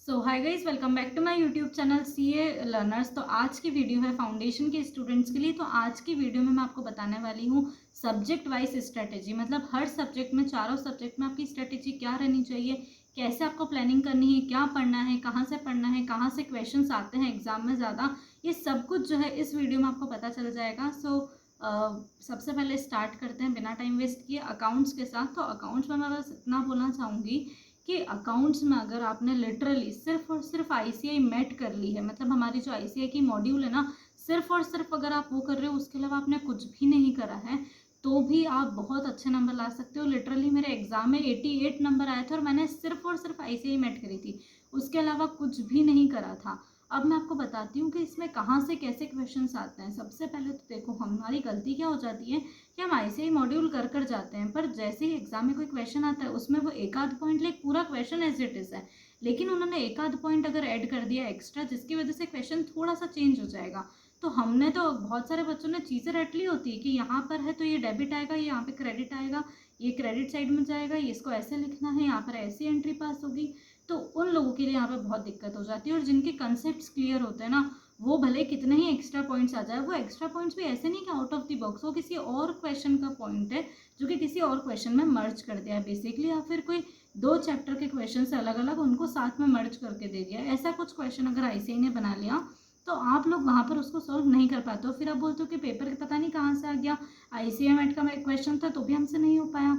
So hi guys, welcome back to my YouTube channel CA learners. तो आज की video है फाउंडेशन के स्टूडेंट्स के लिए। तो आज की वीडियो में मैं आपको बताने वाली हूँ सब्जेक्ट वाइज स्ट्रेटेजी, मतलब हर सब्जेक्ट में, चारों सब्जेक्ट में आपकी स्ट्रेटेजी क्या रहनी चाहिए, कैसे आपको प्लानिंग करनी है, क्या पढ़ना है, कहाँ से पढ़ना है, कहाँ से क्वेश्चन आते हैं एग्जाम में ज़्यादा, ये सब कुछ जो है इस वीडियो में आपको पता चल जाएगा। सबसे पहले स्टार्ट करते हैं बिना टाइम वेस्ट किए अकाउंट्स के साथ। तो अकाउंट्स में मैं बस इतना बोलना चाहूँगी कि अकाउंट्स में अगर आपने लिटरली सिर्फ और सिर्फ आईसीआई मेट कर ली है, मतलब हमारी जो आईसीआई की मॉड्यूल है ना, सिर्फ और सिर्फ अगर आप वो कर रहे हो, उसके अलावा आपने कुछ भी नहीं करा है, तो भी आप बहुत अच्छे नंबर ला सकते हो। लिटरली मेरे एग्जाम में 88 नंबर आए थे और मैंने सिर्फ और सिर्फ आईसीआई मेट करी थी, उसके अलावा कुछ भी नहीं करा था। अब मैं आपको बताती हूँ कि इसमें कहाँ से कैसे क्वेश्चंस आते हैं। सबसे पहले तो देखो, हमारी गलती क्या हो जाती है कि हम आईसीआई मॉड्यूल कर जाते हैं, पर जैसे ही एग्जाम में कोई क्वेश्चन आता है उसमें वो एक आध पॉइंट लाइक पूरा क्वेश्चन एज इट इज है, लेकिन उन्होंने एक आध पॉइंट अगर ऐड कर दिया एक्स्ट्रा, जिसकी वजह से क्वेश्चन थोड़ा सा चेंज हो जाएगा। तो हमने तो बहुत सारे बच्चों ने चीज़ें रट ली होती है कि यहाँ पर है तो ये डेबिट आएगा, ये यहाँ पे क्रेडिट आएगा, ये क्रेडिट साइड में जाएगा, ये इसको ऐसे लिखना है, यहाँ पर ऐसी एंट्री पास होगी। तो उन लोगों के लिए यहाँ पे बहुत दिक्कत हो जाती है। और जिनके कंसेप्ट क्लियर होते हैं ना, वो भले कितने ही एक्स्ट्रा पॉइंट्स आ जाए, वो एक्स्ट्रा पॉइंट्स भी ऐसे नहीं कि आउट ऑफ द बॉक्स, वो किसी और क्वेश्चन का पॉइंट है जो कि किसी और क्वेश्चन में मर्ज कर दिया है बेसिकली, या फिर कोई दो चैप्टर के क्वेश्चन से अलग अलग उनको साथ में मर्ज करके दे दिया। ऐसा कुछ क्वेश्चन अगर आईसीआई ने बना लिया तो आप लोग वहाँ पर उसको सॉल्व नहीं कर पाते हो। फिर आप बोलते हो कि पेपर के पता नहीं कहाँ से आ गया, आईसीआई मेट का क्वेश्चन था तो भी हमसे नहीं हो पाया।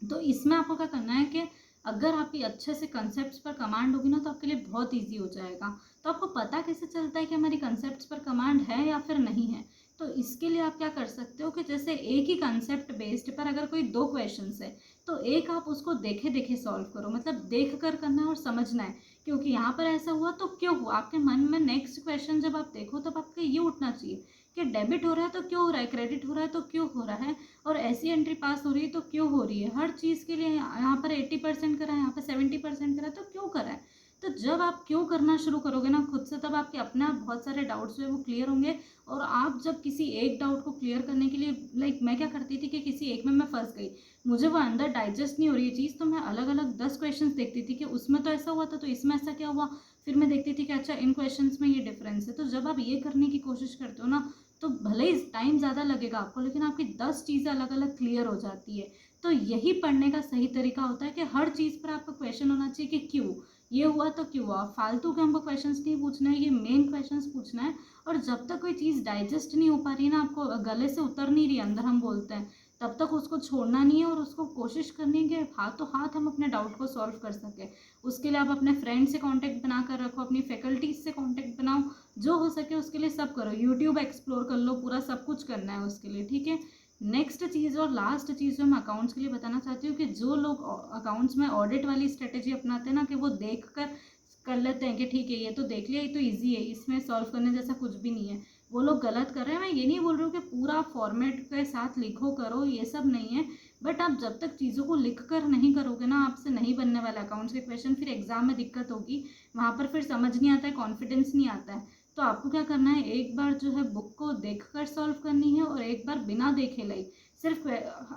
तो इसमें आपको क्या करना है कि अगर आपकी अच्छे से कंसेप्ट पर कमांड होगी ना, तो आपके लिए बहुत इजी हो जाएगा। तो आपको पता कैसे चलता है कि हमारी कंसेप्ट पर कमांड है या फिर नहीं है? तो इसके लिए आप क्या कर सकते हो कि जैसे एक ही कंसेप्ट बेस्ड पर अगर कोई दो क्वेश्चन है, तो एक आप उसको देखे देखे सॉल्व करो, मतलब देख कर करना है और समझना है क्योंकि यहाँ पर ऐसा हुआ तो क्यों हुआ। आपके मन में नेक्स्ट क्वेश्चन जब आप देखो तब आपका ये उठना चाहिए कि डेबिट हो रहा है तो क्यों हो रहा है, क्रेडिट हो रहा है तो क्यों हो रहा है, और ऐसी एंट्री पास हो रही है तो क्यों हो रही है। हर चीज़ के लिए यहाँ पर 80% करा है, यहाँ पर 70% करा है, तो क्यों करा है। तो जब आप क्यों करना शुरू करोगे ना खुद से, तब आपके अपने आप बहुत सारे डाउट्स जो है वो क्लियर होंगे। और आप जब किसी एक डाउट को क्लियर करने के लिए, लाइक मैं क्या करती थी कि किसी एक में मैं फंस गई, मुझे वो अंदर डाइजेस्ट नहीं हो रही है चीज़, तो मैं अलग अलग 10 क्वेश्चन देखती थी कि उसमें तो ऐसा हुआ था तो इसमें ऐसा क्या हुआ। फिर मैं देखती थी कि अच्छा इन क्वेश्चन में ये डिफरेंस है। तो जब आप ये करने की कोशिश करते हो ना, तो भले ही टाइम ज़्यादा लगेगा आपको, लेकिन आपकी 10 चीज़ें अलग अलग क्लियर हो जाती है। तो यही पढ़ने का सही तरीका होता है कि हर चीज़ पर आपका क्वेश्चन होना चाहिए कि क्यों ये हुआ, तो क्यों हुआ। फालतू के हमको क्वेश्चंस नहीं पूछना है, ये मेन क्वेश्चंस पूछना है। और जब तक कोई चीज़ डाइजेस्ट नहीं हो पा रही है ना, आपको गले से उतर नहीं रही अंदर, हम बोलते हैं, तब तक उसको छोड़ना नहीं है और उसको कोशिश करनी है कि हाथों हाथ हम अपने डाउट को सॉल्व कर सकें। उसके लिए आप अपने फ्रेंड से कांटेक्ट बना कर रखो, अपनी फैकल्टीज से कांटेक्ट बनाओ, जो हो सके उसके लिए सब करो। यूट्यूब एक्सप्लोर कर लो, पूरा सब कुछ करना है उसके लिए, ठीक है। नेक्स्ट चीज़ और लास्ट चीज़ जो मैं अकाउंट्स के लिए बताना चाहती हूँ कि जो लोग अकाउंट्स में ऑडिट वाली स्ट्रेटेजी अपनाते हैं ना, कि वो देख कर लेते हैं कि ठीक है ये तो देख लिया, ये तो ईजी है, इसमें सॉल्व करने जैसा कुछ भी नहीं है, वो लोग गलत कर रहे हैं। मैं ये नहीं बोल रही हूँ कि पूरा फॉर्मेट के साथ लिखो करो, ये सब नहीं है, बट आप जब तक चीज़ों को लिख कर नहीं करोगे ना, आपसे नहीं बनने वाला अकाउंट्स के क्वेश्चन। फिर एग्जाम में दिक्कत होगी, वहाँ पर फिर समझ नहीं आता है, कॉन्फिडेंस नहीं आता है। तो आपको क्या करना है, एक बार जो है बुक को देखकर सॉल्व करनी है और एक बार बिना देखे लाई सिर्फ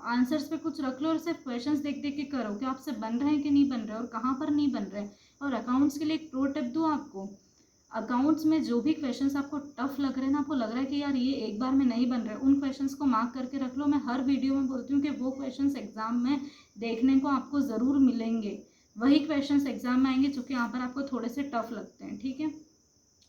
आंसर्स पे कुछ रख लो और सिर्फ क्वेश्चंस देख देख के करो कि आपसे बन रहे हैं कि नहीं बन रहे और कहाँ पर नहीं बन रहे। और अकाउंट्स के लिए एक प्रो टिप दूँ आपको, अकाउंट्स में जो भी क्वेश्चंस आपको टफ लग रहे हैं ना, आपको लग रहा है कि यार ये एक बार में नहीं बन रहे, उन क्वेश्चंस को मार्क करके रख लो। मैं हर वीडियो में बोलती हूँ कि वो क्वेश्चंस एग्जाम में देखने को आपको ज़रूर मिलेंगे, वही क्वेश्चंस एग्जाम में आएंगे जो कि यहाँ पर आपको थोड़े से टफ लगते हैं, ठीक है।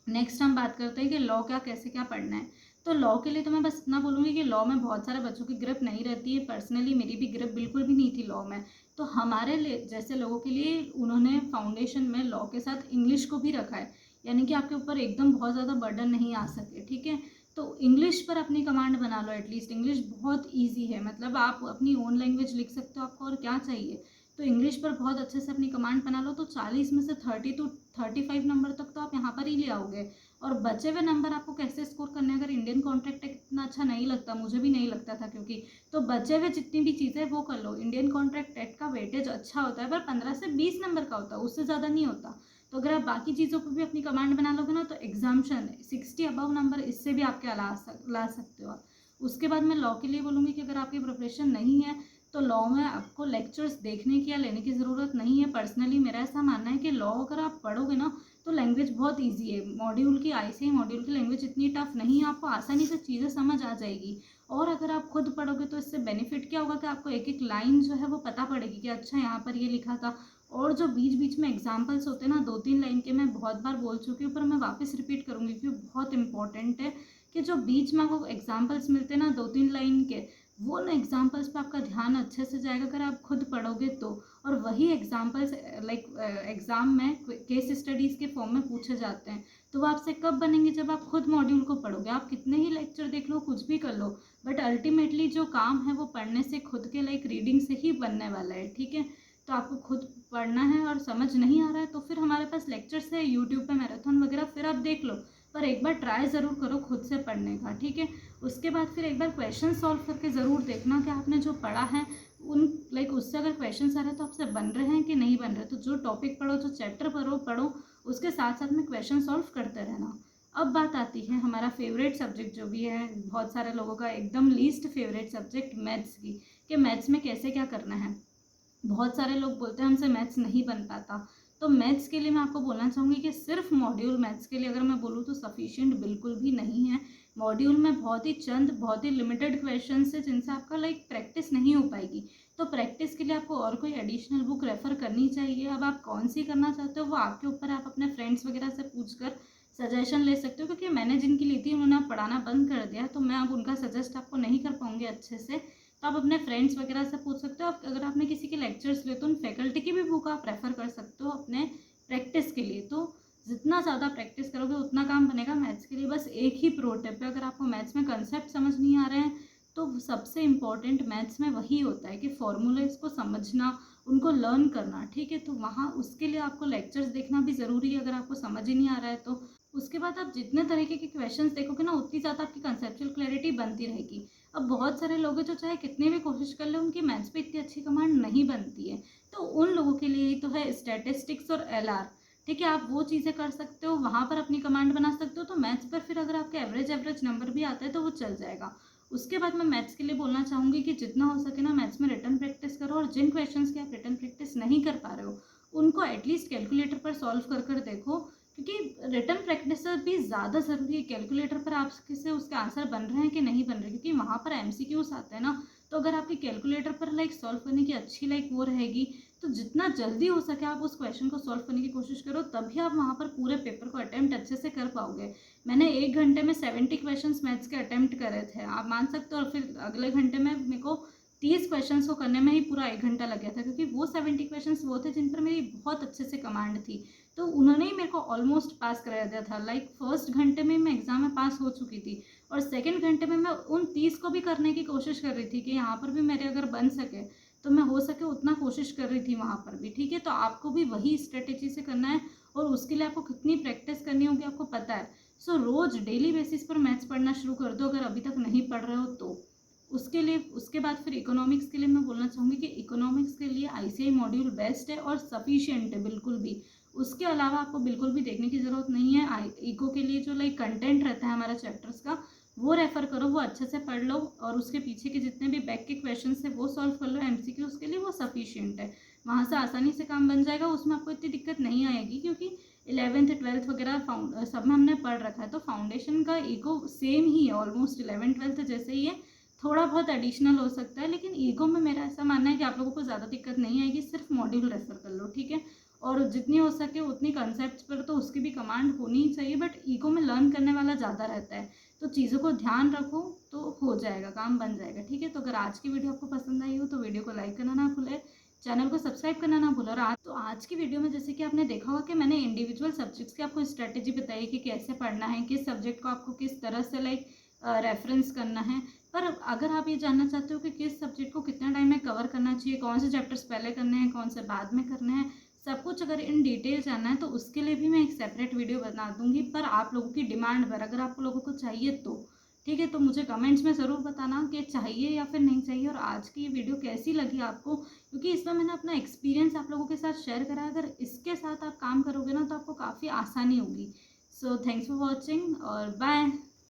नेक्स्ट हम बात करते हैं कि लॉ क्या कैसे क्या पढ़ना है। तो लॉ के लिए तो मैं बस इतना बोलूँगी कि लॉ में बहुत सारे बच्चों की ग्रिप नहीं रहती है। पर्सनली मेरी भी ग्रिप बिल्कुल भी नहीं थी लॉ में। तो हमारे जैसे लोगों के लिए उन्होंने फाउंडेशन में लॉ के साथ इंग्लिश को भी रखा है, यानी कि आपके ऊपर एकदम बहुत ज़्यादा बर्डन नहीं आ सके, ठीक है। तो इंग्लिश पर अपनी कमांड बना लो, एटलीस्ट इंग्लिश बहुत ईजी है, मतलब आप अपनी ओन लैंग्वेज लिख सकते हो, आपको और क्या चाहिए। तो इंग्लिश पर बहुत अच्छे से अपनी कमांड बना लो, तो 40 में से 30 to 35 नंबर तक तो आप यहाँ पर ही ले आओगे। और बचे हुए नंबर आपको कैसे स्कोर करने हैं, अगर इंडियन कॉन्ट्रैक्ट इतना अच्छा नहीं लगता, मुझे भी नहीं लगता था क्योंकि, तो बचे हुए जितनी भी चीज़ें वो कर लो। इंडियन कॉन्ट्रैक्ट टेट का वेटेज अच्छा होता है पर 15 से 20 नंबर का होता है, उससे ज़्यादा नहीं होता। तो अगर आप बाकी चीज़ों पर भी अपनी कमांड बना लोगे ना, तो एग्जाम्शन 60 अबव नंबर इससे भी आपके ला सकते हो आप। उसके बाद मैं लॉ के लिए बोलूँगी कि अगर आपकी प्रिपरेशन नहीं है तो लॉ में आपको लेक्चर्स देखने की या लेने की ज़रूरत नहीं है। पर्सनली मेरा ऐसा मानना है कि लॉ अगर आप पढ़ोगे ना तो लैंग्वेज बहुत ईजी है। मॉड्यूल की आईसीआई मॉड्यूल की लैंग्वेज इतनी टफ नहीं है, आपको आसानी से चीज़ें समझ आ जाएगी। और अगर आप खुद पढ़ोगे तो इससे बेनिफिट क्या होगा कि आपको एक एक लाइन जो है वो पता पड़ेगी कि अच्छा यहाँ पर ये लिखा था। और जो बीच बीच में एग्जाम्पल्स होते हैं ना 2-3 लाइन के, मैं बहुत बार बोल चुकी हूँ पर मैं वापस रिपीट करूँगी क्योंकि बहुत इंपॉर्टेंट है कि जो बीच में आपको एग्जाम्पल्स मिलते हैं ना 2-3 लाइन के, वो ना एग्जाम्पल्स पे आपका ध्यान अच्छे से जाएगा अगर आप खुद पढ़ोगे तो। और वही एग्जाम्पल्स लाइक एग्ज़ाम में केस स्टडीज़ के फॉर्म में पूछे जाते हैं। तो वो आपसे कब बनेंगे? जब आप खुद मॉड्यूल को पढ़ोगे। आप कितने ही लेक्चर देख लो, कुछ भी कर लो, बट अल्टीमेटली जो काम है वो पढ़ने से, खुद के लाइक रीडिंग से ही बनने वाला है। ठीक है, तो आपको खुद पढ़ना है और समझ नहीं आ रहा है तो फिर हमारे पास लेक्चर्स है यूट्यूब पे, मैराथन वगैरह, फिर आप देख लो। पर एक बार ट्राई ज़रूर करो खुद से पढ़ने का। ठीक है, उसके बाद फिर एक बार क्वेश्चन सॉल्व करके ज़रूर देखना कि आपने जो पढ़ा है उन लाइक उससे अगर क्वेश्चन आ रहे हैं तो आपसे बन रहे हैं कि नहीं बन रहे। तो जो टॉपिक पढ़ो, जो चैप्टर पढ़ो उसके साथ साथ में क्वेश्चन सॉल्व करते रहना। अब बात आती है हमारा फेवरेट सब्जेक्ट जो भी है, बहुत सारे लोगों का एकदम लीस्ट फेवरेट सब्जेक्ट मैथ्स की, कि मैथ्स में कैसे क्या करना है। बहुत सारे लोग बोलते हैं हमसे मैथ्स नहीं बन पाता। तो मैथ्स के लिए मैं आपको बोलना चाहूँगी कि सिर्फ मॉड्यूल मैथ्स के लिए अगर मैं बोलूँ तो सफिशिएंट बिल्कुल भी नहीं है। मॉड्यूल में बहुत ही लिमिटेड क्वेश्चंस है जिनसे आपका लाइक प्रैक्टिस नहीं हो पाएगी। तो प्रैक्टिस के लिए आपको और कोई एडिशनल बुक रेफ़र करनी चाहिए। अब आप कौन सी करना चाहते हो वो आपके ऊपर है। आप अपने फ्रेंड्स वगैरह से पूछकर सजेशन ले सकते हो, क्योंकि मैंने जिनकी ली थी उन्होंने अब पढ़ाना बंद कर दिया, तो मैं अब उनका सजेस्ट आपको नहीं कर पाऊँगी अच्छे से। तो आप अपने फ्रेंड्स वगैरह से पूछ सकते हो। आप अगर आपने किसी के लेक्चर्स लिए तो उन फैकल्टी की भी बुक आप रेफ़र कर सकते हो अपने प्रैक्टिस के लिए। तो जितना ज़्यादा प्रैक्टिस करोगे उतना काम बनेगा मैथ्स के लिए। बस एक ही प्रो टिप है, अगर आपको मैथ्स में कंसेप्ट समझ नहीं आ रहे हैं तो सबसे इम्पॉर्टेंट मैथ्स में वही होता है कि फॉर्मूलेस को समझना, उनको लर्न करना। ठीक है, तो वहाँ उसके लिए आपको लेक्चर्स देखना भी ज़रूरी है अगर आपको समझ ही नहीं आ रहा है तो। उसके बाद आप जितने तरीके के क्वेश्चंस देखोगे ना उतनी ज़्यादा आपकी कंसेप्चुअल क्लैरिटी बनती रहेगी। अब बहुत सारे लोग हैं जो चाहे कितनी भी कोशिश कर ले उनकी मैथ्स पे इतनी अच्छी कमांड नहीं बनती है। तो उन लोगों के लिए ही तो है स्टैटिस्टिक्स और एलआर। ठीक है, आप वो चीज़ें कर सकते हो, वहाँ पर अपनी कमांड बना सकते हो। तो मैथ्स पर फिर अगर आपके एवरेज नंबर भी आता है तो वो चल जाएगा। उसके बाद मैं मैथ्स के लिए बोलना चाहूँगी कि जितना हो सके ना मैथ्स में रिटन प्रैक्टिस करो, और जिन क्वेश्चंस की आप रिटन प्रैक्टिस नहीं कर पा रहे हो उनको एटलीस्ट कैलकुलेटर पर सॉल्व कर देखो, क्योंकि रिटन प्रैक्टिस भी ज़्यादा ज़रूरी है। कैलकुलेटर पर आपके से उसके आंसर बन रहे हैं कि नहीं बन रहे, क्योंकि वहाँ पर एमसीक्यूज आते हैं ना। तो अगर आपकी कैलकुलेटर पर लाइक सॉल्व करने की अच्छी लाइक वो रहेगी तो जितना जल्दी हो सके आप उस क्वेश्चन को सॉल्व करने की कोशिश करो, तभी आप वहाँ पर पूरे पेपर को अटेम्प्ट अच्छे से कर पाओगे। मैंने 1 घंटे में 70 क्वेश्चन मैथ्स के अटेम्प्ट करे थे, आप मान सकते हो। और फिर अगले घंटे में मेरे को 30 क्वेश्चंस को करने में ही पूरा 1 घंटा लग गया था, क्योंकि वो 70 क्वेश्चंस वो थे जिन पर मेरी बहुत अच्छे से कमांड थी। तो उन्होंने ही मेरे को ऑलमोस्ट पास करा दिया था। लाइक फर्स्ट घंटे में मैं एग्ज़ाम में पास हो चुकी थी, और सेकंड घंटे में मैं उन 30 को भी करने की कोशिश कर रही थी कि यहाँ पर भी मेरे अगर बन सके तो मैं हो सके उतना कोशिश कर रही थी वहाँ पर भी। ठीक है, तो आपको भी वही स्ट्रेटेजी से करना है, और उसके लिए आपको कितनी प्रैक्टिस करनी होगी आपको पता है। सो रोज़ डेली बेसिस पर मैथ्स पढ़ना शुरू कर दो अगर अभी तक नहीं पढ़ रहे हो तो। उसके लिए उसके बाद फिर इकोनॉमिक्स के लिए मैं बोलना चाहूँगी कि इकोनॉमिक्स के लिए आईसीआई मॉड्यूल बेस्ट है और सफिशिएंट है बिल्कुल भी। उसके अलावा आपको बिल्कुल भी देखने की ज़रूरत नहीं है। इको के लिए जो लाइक कंटेंट रहता है हमारा चैप्टर्स का, वो रेफ़र करो, वो अच्छे से पढ़ लो, और उसके पीछे के जितने भी बैक के क्वेश्चन है वो सॉल्व कर लो। एमसीक्यूज के लिए वो सफिशिएंट है, वहाँ से आसानी से काम बन जाएगा। उसमें आपको इतनी दिक्कत नहीं आएगी, क्योंकि 11th 12th वगैरह सब में हमने पढ़ रखा है। तो फाउंडेशन का इको सेम ही है ऑलमोस्ट, 11th 12th जैसे ही है। थोड़ा बहुत एडिशनल हो सकता है, लेकिन ईगो में मेरा ऐसा मानना है कि आप लोगों को ज़्यादा दिक्कत नहीं आएगी। सिर्फ मॉड्यूल रेफर कर लो, ठीक है। और जितनी हो सके उतनी कंसेप्ट पर तो उसकी भी कमांड होनी ही चाहिए, बट ईगो में लर्न करने वाला ज़्यादा रहता है। तो चीज़ों को ध्यान रखो तो हो जाएगा, काम बन जाएगा। ठीक है, तो अगर आज की वीडियो आपको पसंद आई हो तो वीडियो को लाइक करना ना भूलें, चैनल को सब्सक्राइब करना ना भूलें। और आज की वीडियो में जैसे कि आपने देखा होगा कि मैंने इंडिविजुअल सब्जेक्ट्स की आपको स्ट्रेटेजी बताई कि कैसे पढ़ना है, किस सब्जेक्ट को आपको किस तरह से लाइक रेफरेंस करना है। पर अगर आप ये जानना चाहते हो कि किस सब्जेक्ट को कितना टाइम में कवर करना चाहिए, कौन से चैप्टर्स पहले करने हैं, कौन से बाद में करने हैं, सब कुछ अगर इन डिटेल जानना है तो उसके लिए भी मैं एक सेपरेट वीडियो बना दूंगी, पर आप लोगों की डिमांड पर। अगर आप लोगों को चाहिए तो ठीक है, तो मुझे कमेंट्स में ज़रूर बताना कि चाहिए या फिर नहीं चाहिए, और आज की ये वीडियो कैसी लगी आपको, क्योंकि इसमें मैंने अपना एक्सपीरियंस आप लोगों के साथ शेयर करा है। अगर इसके साथ आप काम करोगे ना तो आपको काफ़ी आसानी होगी। सो थैंक्स फॉर वॉचिंग और बाय।